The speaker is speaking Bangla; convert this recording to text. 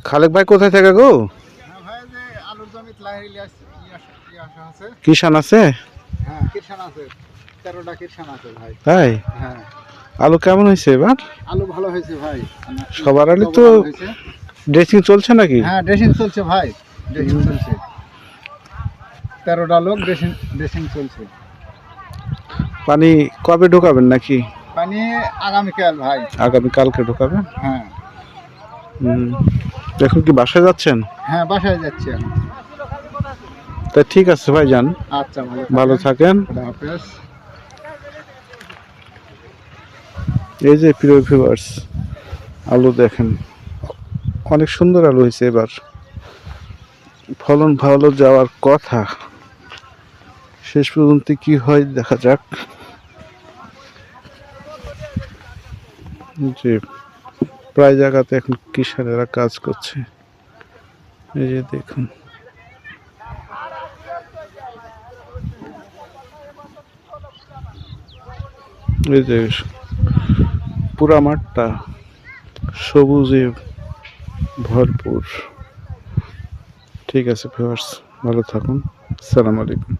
খালেক ভাই কোথায় থেকে গো? হ্যাঁ ভাই, যে আলুর জমিত লাহিরি আসা আছে। কিষান আছে? হ্যাঁ, কিরসান আছে, 13টা কিরসান আছে ভাই। তাই? হ্যাঁ, আলু কেমন হয়েছে এবার? আলু ভালো হয়েছে ভাই। সবার আলু ডবল তো আলু হয়েছে। ড্রেসিং চলছে নাকি? হ্যাঁ, ড্রেসিং চলছে ভাই, ড্রেসিং চলছে। 13টা লোক ড্রেসিং ড্রেসিং চলছে। পানি কবে ঢোকাবেন নাকি? পানি আগামীকাল ভাই। আগামী কালকে ঢোকাবেন? হ্যাঁ হুম। এখন কি বাসায় যাচ্ছেন? হ্যাঁ, বাসায় যাচ্ছি আমি। তা ঠিক আছে ভাই, যান। আচ্ছা, ভালো থাকেন। খুদা হাফেজ। এই যে প্রিয় ভিউয়ার্স, আলু দেখেন, অনেক সুন্দর আলু হয়েছে এবার। ফলন ভালো যাওয়ার কথা, শেষ পর্যন্ত কি হয় দেখা যাক। যে প্রায় জায়গাতে এখন কিষানেরা কাজ করছে। এই যে দেখুন, এই যে পুরা মাঠটা সবুজে ভরপুর। ঠিক আছে ভিউয়ার্স, ভালো থাকুন। আসসালামু আলাইকুম।